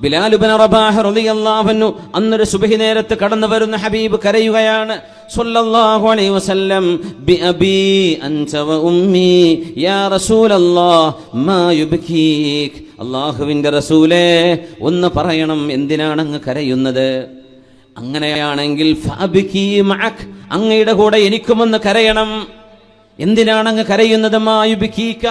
ബിലാൽ ഇബ്നു റബാഹ് റളിയല്ലാഹു അൻഹു അന്നൊരു സുബ്ഹി നേരത്ത് കടന്നു വരുന്ന ഹബീബ് കരയുകയാണ് സ്വല്ലല്ലാഹു അലൈഹി വസല്ലം ബി അബി അൻത വ ഉമ്മി യാ റസൂലല്ലാഹ് മാ യുബ്കീക്. അല്ലാഹുവിന്റെ റസൂലേ, ഒന്ന് പറയണം, എന്തിനാണ് അങ്ങ് കരയുന്നത്? അങ്ങനെയാണെങ്കിൽ ഫഅബ്കീ മഅക്, അങ്ങയുടെ കൂടെ എനിക്കുമൊന്ന് കരയണം. എന്തിനാണ് അങ്ങ് കരയുന്നത്? മാ യുബ്കീക,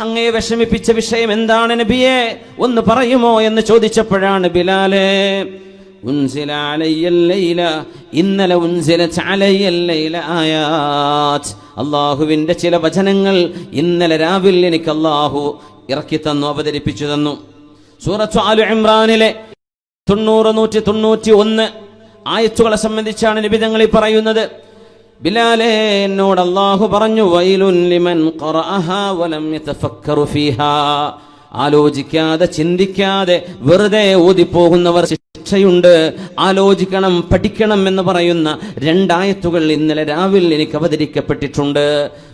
അങ്ങയെ വിഷമിപ്പിച്ച വിഷയം എന്താണ് നബിയെ, ഒന്ന് പറയുമോ എന്ന് ചോദിച്ചപ്പോഴാണ് ബിലാലേ, ഉൻസില അലയ്യൽ ലൈല, ഇന്നലെ ഉൻസിലത് അലയ്യൽ ലൈല ആയാത്ത്, അല്ലാഹുവിന്റെ ചില വചനങ്ങൾ ഇന്നലെ രാവിൽ എനിക്ക് അല്ലാഹു ഇറക്കി തന്നു, അവതരിപ്പിച്ചു തന്നു. സൂറത്ത് ആലു ഇംറാനിലെ 191 ആയത്തുകളെ സംബന്ധിച്ചാണ് നബി തങ്ങൾ പറയുന്നത്. ബിലാലേ, എന്നോട് അല്ലാഹു പറഞ്ഞു, വൈലുൻ ലിമൻ ഖറഅഹാ വലം യതഫക്കറു ഫീഹാ, ആലോചിക്കാതെ ചിന്തിക്കാതെ വെറുതെ ഓതിപ്പോകുന്നവർ ശിക്ഷയുണ്ട്. ആലോചിക്കണം, പഠിക്കണം എന്ന് പറയുന്ന 2 ആയത്തുകൾ ഇന്നലെ രാവിലെ എനിക്ക് അവതരിക്കപ്പെട്ടിട്ടുണ്ട്.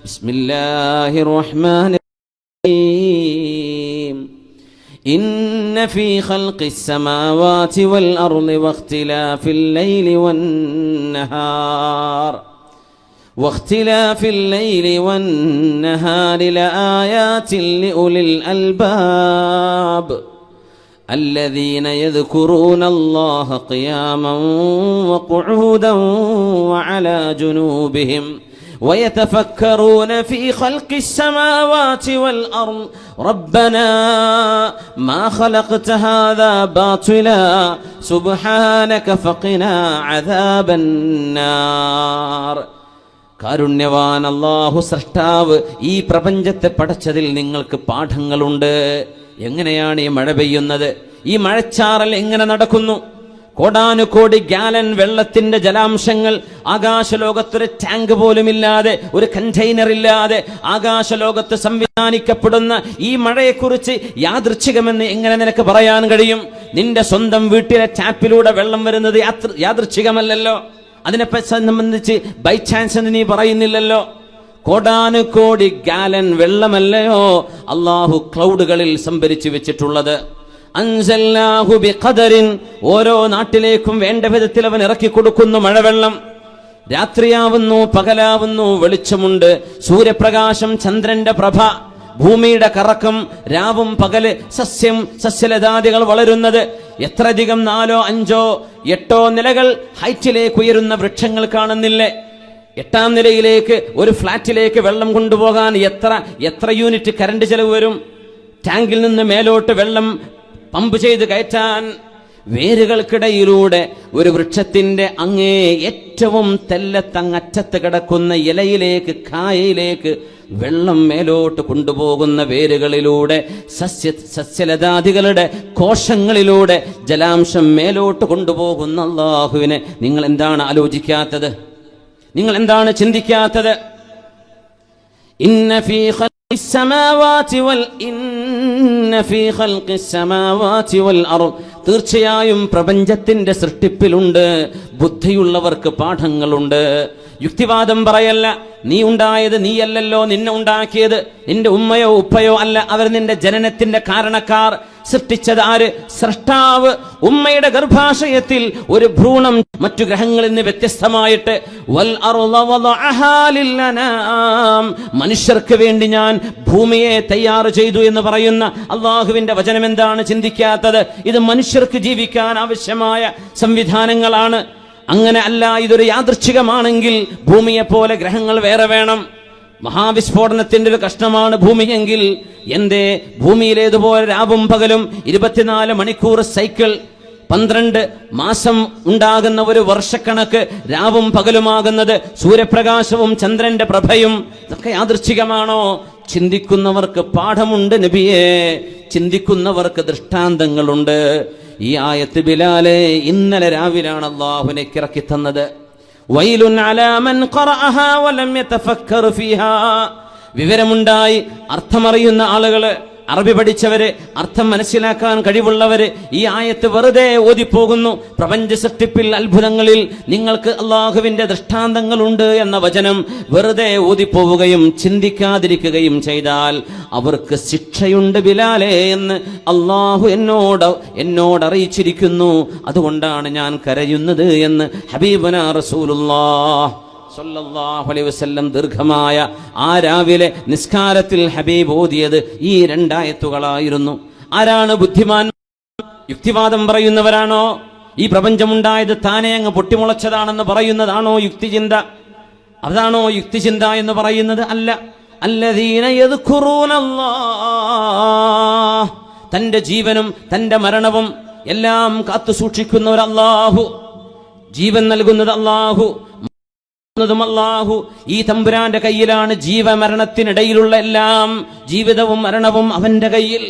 ബിസ്മില്ലാഹിർ റഹ്മാനിർ റഹീം. ഇന്ന ഫീ ഖൽഖിസ് സമാവാതി വൽ അർളി വഖ്തിലാഫിൽ ലൈലി വന്നഹാർ واختلاف الليل والنهار لآيات لأولي الألباب الذين يذكرون الله قياما وقعودا وعلى جنوبهم ويتفكرون في خلق السماوات والأرض ربنا ما خلقت هذا باطلا سبحانك فقنا عذاب النار. കാരുണ്യവാൻ അല്ലാഹു സൃഷ്ടാവ് ഈ പ്രപഞ്ചത്തെ പടച്ചതിൽ നിങ്ങൾക്ക് പാഠങ്ങളുണ്ട്. എങ്ങനെയാണ് ഈ മഴ പെയ്യുന്നത്? ഈ മഴച്ചാറൽ എങ്ങനെ നടക്കുന്നു? കോടാനുകോടി ഗാലൻ വെള്ളത്തിന്റെ ജലാംശങ്ങൾ ആകാശലോകത്തൊരു ടാങ്ക് പോലുമില്ലാതെ, ഒരു കണ്ടെയ്നർ ഇല്ലാതെ ആകാശലോകത്ത് സംവിധാനിക്കപ്പെടുന്ന ഈ മഴയെക്കുറിച്ച് യാദൃച്ഛികമെന്ന് എങ്ങനെ നിനക്ക് പറയാൻ കഴിയും? നിന്റെ സ്വന്തം വീട്ടിലെ ടാപ്പിലൂടെ വെള്ളം വരുന്നത് യാദൃച്ഛികമല്ലല്ലോ. അതിനെ സംബന്ധിച്ച് ബൈ ചാൻസ് എന്ന് നീ പറയുന്നില്ലല്ലോ. കോടാനുകോടി ഗാലൻ വെള്ളമല്ലയോ അല്ലാഹു ക്ലൗഡുകളിൽ സംഭരിച്ചു വെച്ചിട്ടുള്ളത്. അൻസൽനാഹു ബിഖദറിൻ, ഓരോ നാട്ടിലേക്കും വേണ്ട വിധത്തിൽ അവൻ ഇറക്കി കൊടുക്കുന്നു മഴവെള്ളം. രാത്രിയാവുന്നു, പകലാവുന്നു, വെളിച്ചമുണ്ട്, സൂര്യപ്രകാശം, ചന്ദ്രന്റെ പ്രഭ, ഭൂമിയുടെ കറക്കം, രാവും പകല്, സസ്യലതാദികൾ വളരുന്നത്. എത്രയധികം 4, 5, 8 നിലകൾ ഹൈറ്റിലേക്ക് ഉയരുന്ന വൃക്ഷങ്ങൾ കാണുന്നില്ലേ? 8ാം നിലയിലേക്ക് ഒരു ഫ്ലാറ്റിലേക്ക് വെള്ളം കൊണ്ടുപോകാൻ എത്ര യൂണിറ്റ് കറണ്ട് ചെലവ് വരും? ടാങ്കിൽ നിന്ന് മേലോട്ട് വെള്ളം പമ്പ് ചെയ്ത് കയറ്റാൻ. വേരുകൾക്കിടയിലൂടെ ഒരു വൃക്ഷത്തിന്റെ അങ്ങേ ഏറ്റവും തെല്ലത്തങ്ങറ്റത്ത് കിടക്കുന്ന ഇലയിലേക്ക്, കായയിലേക്ക് വെള്ളം മേലോട്ട് കൊണ്ടുപോകുന്ന വേരുകളിലൂടെ, സസ്യലതാദികളുടെ കോശങ്ങളിലൂടെ ജലാംശം മേലോട്ട് കൊണ്ടുപോകുന്ന അല്ലാഹുവിനെ നിങ്ങൾ എന്താണ് ആലോചിക്കാത്തത്? നിങ്ങൾ എന്താണ് ചിന്തിക്കാത്തത്? ഇന്ന ഫീ ഖൽഖിസ് സമാവാതി വൽ അർള്, തീർച്ചയായും പ്രപഞ്ചത്തിന്റെ സൃഷ്ടിപ്പിലുണ്ട് ബുദ്ധിയുള്ളവർക്ക് പാഠങ്ങളുണ്ട്. യുക്തിവാദം പറയല്ല. നീ ഉണ്ടായത് നീയല്ലല്ലോ, നിന്നെ ഉണ്ടാക്കിയത് നിന്റെ ഉമ്മയോ ഉപ്പയോ അല്ല, അവർ നിന്റെ ജനനത്തിന്റെ കാരണക്കാർ. സൃഷ്ടിച്ചത് ആര്? സൃഷ്ടാവ്. ഉമ്മയുടെ ഗർഭാശയത്തിൽ ഒരു ഭ്രൂണം മറ്റു ഗ്രഹങ്ങളിൽ നിന്ന് വ്യത്യസ്തമായിട്ട്, വൽ അർള വദഅഹാ ലിൽഅനാം, മനുഷ്യർക്ക് വേണ്ടി ഞാൻ ഭൂമിയെ തയ്യാർ ചെയ്തു എന്ന് പറയുന്ന അല്ലാഹുവിന്റെ വചനം എന്താണ് ചിന്തിക്കാത്തത്? ഇത് മനുഷ്യർക്ക് ജീവിക്കാൻ ആവശ്യമായ സംവിധാനങ്ങളാണ്. അങ്ങനെ അല്ല, ഇതൊരു യാദൃച്ഛികമാണെങ്കിൽ ഭൂമിയെ പോലെ ഗ്രഹങ്ങൾ വേറെ വേണം. മഹാവിസ്ഫോടനത്തിന്റെ ഒരു കഷ്ണമാണ് ഭൂമിയെങ്കിൽ എന്തേ ഭൂമിയിലേതുപോലെ രാവും പകലും 24 മണിക്കൂർ സൈക്കിൾ, 12 മാസം ഉണ്ടാകുന്ന ഒരു വർഷക്കണക്ക് രാവും പകലുമാകുന്നത്, സൂര്യപ്രകാശവും ചന്ദ്രന്റെ പ്രഭയും, ഇതൊക്കെ യാദൃച്ഛികമാണോ? ചിന്തിക്കുന്നവർക്ക് പാഠമുണ്ട് നബിയേ, ചിന്തിക്കുന്നവർക്ക് ദൃഷ്ടാന്തങ്ങളുണ്ട്. ഈ ആയത്ത് ബിലാലെ ഇന്നലെ രാവിലാണ് അല്ലാഹുവിലേക്ക് ഇറക്കി തന്നത്. വൈലുൻ അലാ മൻ ഖറഅഹാ വലം യതഫക്കർ ഫീഹാ, വിവരമുണ്ടായി അർത്ഥമറിയുന്ന ആളുകള് അറബി പഠിച്ചവര്, അർത്ഥം മനസ്സിലാക്കാൻ കഴിവുള്ളവര് ഈ ആയത്ത് വെറുതെ ഓതിപ്പോകുന്നു. പ്രപഞ്ച സൃഷ്ടിപ്പിൽ, അത്ഭുതങ്ങളിൽ നിങ്ങൾക്ക് അള്ളാഹുവിന്റെ ദൃഷ്ടാന്തങ്ങളുണ്ട് എന്ന വചനം വെറുതെ ഓതിപ്പോവുകയും ചിന്തിക്കാതിരിക്കുകയും ചെയ്താൽ അവർക്ക് ശിക്ഷയുണ്ട് ബിലാലേ എന്ന് അള്ളാഹു എന്നോട് അറിയിച്ചിരിക്കുന്നു. അതുകൊണ്ടാണ് ഞാൻ കരയുന്നത് എന്ന് ഹബീബുനാ റസൂലുള്ളാഹ് സല്ലല്ലാഹു അലൈഹി വസല്ലം ദീർഘമായ ആ രാവിലെ നിസ്കാരത്തിൽ ഹബീബ് ഓതിയത് ഈ 2 ആയത്തുകളായിരുന്നു. ആരാണ് ബുദ്ധിമാൻ? യുക്തിവാദം പറയുന്നവരാണോ? ഈ പ്രപഞ്ചമുണ്ടായത് താനെ അങ്ങ് പൊട്ടിമുളച്ചതാണെന്ന് പറയുന്നതാണോ യുക്തിചിന്ത? അതാണോ യുക്തിചിന്ത എന്ന് പറയുന്നത്? അല്ല. അല്ലദീന യദ്കുറൂനല്ലാഹ്, തന്റെ ജീവനും തന്റെ മരണവും എല്ലാം കാത്തു സൂക്ഷിക്കുന്നവർ അല്ലാഹു, ജീവൻ നൽകുന്നത് അല്ലാഹു, അല്ലാഹു. ഈ തമ്പുരാന്റെ കയ്യിലാണ് ജീവമരണത്തിനിടയിലുള്ള എല്ലാം. ജീവിതവും മരണവും അവന്റെ കയ്യിൽ.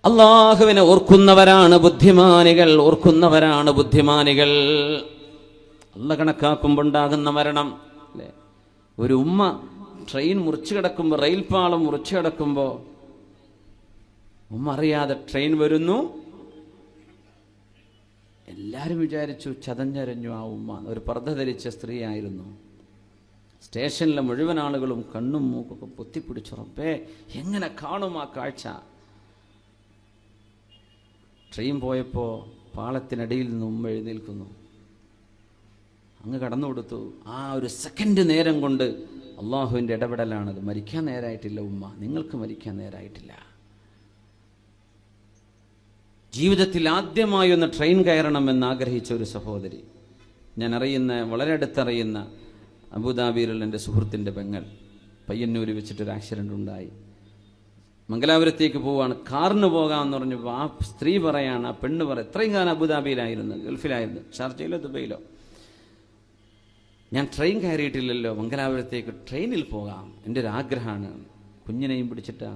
അള്ളാഹുവിനെ ഓർക്കുന്നവരാണ് ബുദ്ധിമാനികൾ. അല്ല കണക്കാക്കുമ്പോണ്ടാകുന്ന മരണം അല്ലേ? ഒരു ഉമ്മ ട്രെയിൻ മുറിച്ചു കിടക്കുമ്പോൾ, റെയിൽപാളം മുറിച്ചു കിടക്കുമ്പോൾ ഉമ്മ അറിയാതെ ട്രെയിൻ വരുന്നു. എല്ലാവരും വിചാരിച്ചു ചതഞ്ഞരഞ്ഞു ആ ഉമ്മ. ഒരു പർദ്ദ ധരിച്ച സ്ത്രീ ആയിരുന്നു. സ്റ്റേഷനിലെ മുഴുവൻ ആളുകളും കണ്ണും മൂക്കൊക്കെ പൊത്തിപ്പിടിച്ചു. റബ്ബേ, എങ്ങനെ കാണും ആ കാഴ്ച? ട്രെയിൻ പോയപ്പോൾ പാളത്തിനടിയിൽ നിന്ന് ഉമ്മ എഴുന്നേൽക്കുന്നു. അങ്ങ് കടന്നു കൊടുത്തു. ആ ഒരു സെക്കൻഡ് നേരം കൊണ്ട് അള്ളാഹുവിൻ്റെ ഇടപെടലാണത്. മരിക്കാൻ നേരായിട്ടില്ല ഉമ്മ, നിങ്ങൾക്ക് മരിക്കാൻ നേരായിട്ടില്ല. ജീവിതത്തിൽ ആദ്യമായി ഒന്ന് ട്രെയിൻ കയറണമെന്ന് ആഗ്രഹിച്ച ഒരു സഹോദരി, ഞാൻ അറിയുന്ന, വളരെ അടുത്തറിയുന്ന അബുദാബിയിലുള്ള എൻ്റെ സുഹൃത്തിൻ്റെ പെങ്ങൾ, പയ്യന്നൂർ വെച്ചിട്ടൊരു ആക്സിഡൻ്റ് ഉണ്ടായി. മംഗലാപുരത്തേക്ക് പോവാണ്. കാറിന് പോകാമെന്ന് പറഞ്ഞപ്പോൾ ആ സ്ത്രീ പറയാണ്, ആ പെണ്ണ് പറയാം, ഇത്രയും കാലം അബുദാബിയിലായിരുന്നു, ഗൾഫിലായിരുന്നു, ഷാർജയിലോ ദുബൈയിലോ, ഞാൻ ട്രെയിൻ കയറിയിട്ടില്ലല്ലോ, മംഗലാപുരത്തേക്ക് ട്രെയിനിൽ പോകാം, എൻ്റെ ഒരു ആഗ്രഹമാണ്. കുഞ്ഞിനെയും പിടിച്ചിട്ട്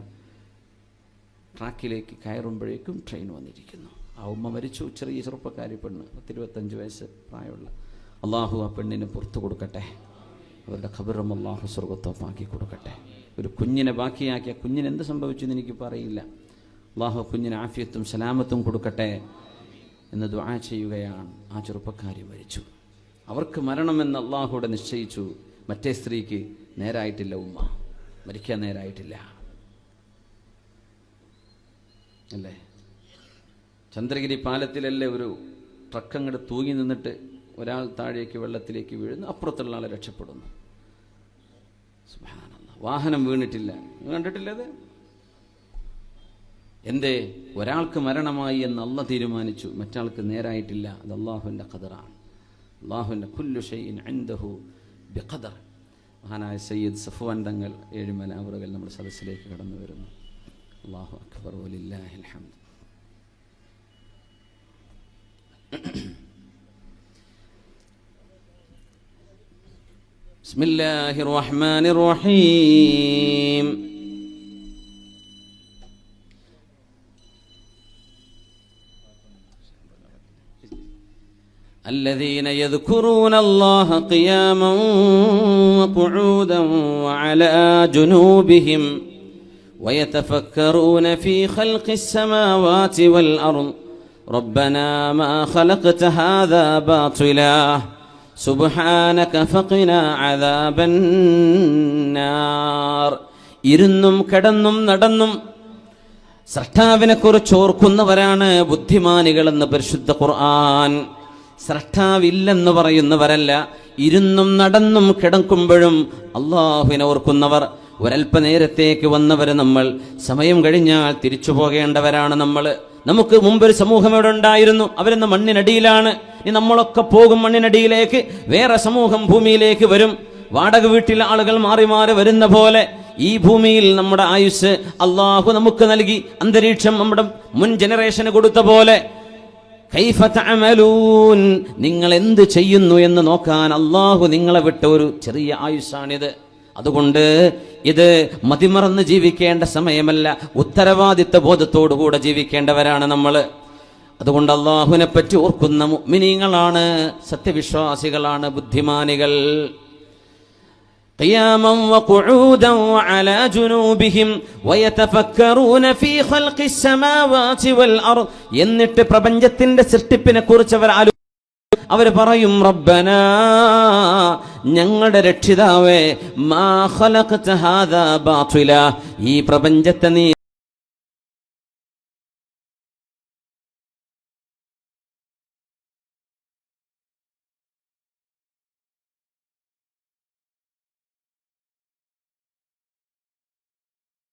ട്രാക്കിലേക്ക് കയറുമ്പോഴേക്കും ട്രെയിൻ വന്നിരിക്കുന്നു. ആ ഉമ്മ മരിച്ചു. ചെറിയ ചെറുപ്പക്കാരി പെണ്ണ്, 25 വയസ്സ് പ്രായമുള്ള. അള്ളാഹു ആ പെണ്ണിന് പുറത്തു കൊടുക്കട്ടെ. അവരുടെ ഖബറും അള്ളാഹു സ്വർഗത്തോപ്പാക്കി കൊടുക്കട്ടെ. ഒരു കുഞ്ഞിനെ ബാക്കിയാക്കിയ കുഞ്ഞിന് എന്ത് സംഭവിച്ചു എന്ന് എനിക്കിപ്പോൾ അറിയില്ല. അള്ളാഹു കുഞ്ഞിന് ആഫിയത്തും സലാമത്തും കൊടുക്കട്ടെ എന്ന് ദുആ ചെയ്യുകയാണ്. ആ ചെറുപ്പക്കാരി മരിച്ചു. അവർക്ക് മരണമെന്ന് അള്ളാഹുവിടെ നിശ്ചയിച്ചു. മറ്റേ സ്ത്രീക്ക് നേരായിട്ടില്ല, ഉമ്മ മരിക്കാൻ നേരായിട്ടില്ല അല്ലേ? ചന്ദ്രഗിരി പാലത്തിലല്ലേ ഒരു ട്രക്ക് അങ്ങോട്ട് തൂങ്ങി നിന്നിട്ട് ഒരാൾ താഴേക്ക് വെള്ളത്തിലേക്ക് വീഴുന്നു, അപ്പുറത്തുള്ള ആളെ രക്ഷപ്പെടുന്നു. സുബ്ഹാനല്ലാഹ്. വാഹനം വീണിട്ടില്ല, കണ്ടിട്ടില്ല അത്? എന്തേ? ഒരാൾക്ക് മരണമായി എന്ന് അല്ലാഹ് തീരുമാനിച്ചു, മറ്റാൾക്ക് നേരായിട്ടില്ല. അത് അള്ളാഹുവിൻ്റെ ഖദറാണ്. അള്ളാഹുവിൻ്റെ കുല്ലു ഷൈഇൻ ഇൻദഹു ബിഖദർ. മഹാനായ സയ്യിദ് സഫ്വാൻ തങ്ങൾ ഏഴുമല അവറുകൾ നമ്മുടെ സദസ്സിലേക്ക് കടന്നു വരുന്നു. അല്ലാഹു അക്ബർ വലില്ലാഹിൽ ഹംദ്. ബിസ്മില്ലാഹിർ റഹ്മാനിർ റഹീം. الذين يذكرون الله قياما وقعودا وعلى جنوبهم ويتفكرون في خلق السماوات والأرض ربنا ما خلقت هذا باطلا سبحانك فقنا عذاب النار. ഇരുന്നും കിടന്നും നടന്നും സ്രഷ്ടാവിനെ കുറിച്ച് ഓർക്കുന്നവരാണ് ബുദ്ധിമാനികളെന്ന് പരിശുദ്ധ ഖുർആൻ. സ്രഷ്ടാവില്ലെന്ന് പറയുന്നവരല്ല, ഇരുന്നും നടന്നും കിടക്കുമ്പോഴും അള്ളാഹുവിനെ ഓർക്കുന്നവർ. ഒരല്പനേരത്തേക്ക് വന്നവർ നമ്മൾ, സമയം കഴിഞ്ഞാൽ തിരിച്ചു പോകേണ്ടവരാണ് നമ്മൾ. നമുക്ക് മുമ്പൊരു സമൂഹം ഇവിടെ ഉണ്ടായിരുന്നു, അവരെന്ന് മണ്ണിനടിയിലാണ്. ഇനി നമ്മളൊക്കെ പോകും മണ്ണിനടിയിലേക്ക്. വേറെ സമൂഹം ഭൂമിയിലേക്ക് വരും. വാടക വീട്ടിലെ ആളുകൾ മാറി മാറി വരുന്ന പോലെ ഈ ഭൂമിയിൽ നമ്മുടെ ആയുസ് അള്ളാഹു നമുക്ക് നൽകി. അന്തരീക്ഷം നമ്മുടെ മുൻ ജനറേഷന് കൊടുത്ത പോലെ കൈഫ തഅമലൂൻ, നിങ്ങൾ എന്ത് ചെയ്യുന്നു എന്ന് നോക്കാൻ അള്ളാഹു നിങ്ങളെ വിട്ട ഒരു ചെറിയ ആയുസ്സാണിത്. അതുകൊണ്ട് ഇത് മതിമറന്ന് ജീവിക്കേണ്ട സമയമല്ല, ഉത്തരവാദിത്ത ബോധത്തോടുകൂടെ ജീവിക്കേണ്ടവരാണ് നമ്മൾ. അതുകൊണ്ട് അള്ളാഹുവിനെ പറ്റി ഓർക്കുന്ന മുഅ്മിനീങ്ങളാണ്, സത്യവിശ്വാസികളാണ്, ബുദ്ധിമാനികൾ. قياما وقعودا وعلى جنوبهم ويتفكرون في خلق السماوات والأرض എന്നിട്ട് പ്രപഞ്ചത്തിന്റെ സൃഷ്ടിപ്പിനെ കുറിച്ച് അവർ പറയും റബ്ബനാ ഞങ്ങളുടെ രക്ഷിതാവേ മാ ഖലഖത ഹാദാ ബാതില ഈ പ്രപഞ്ചത്തെ നീ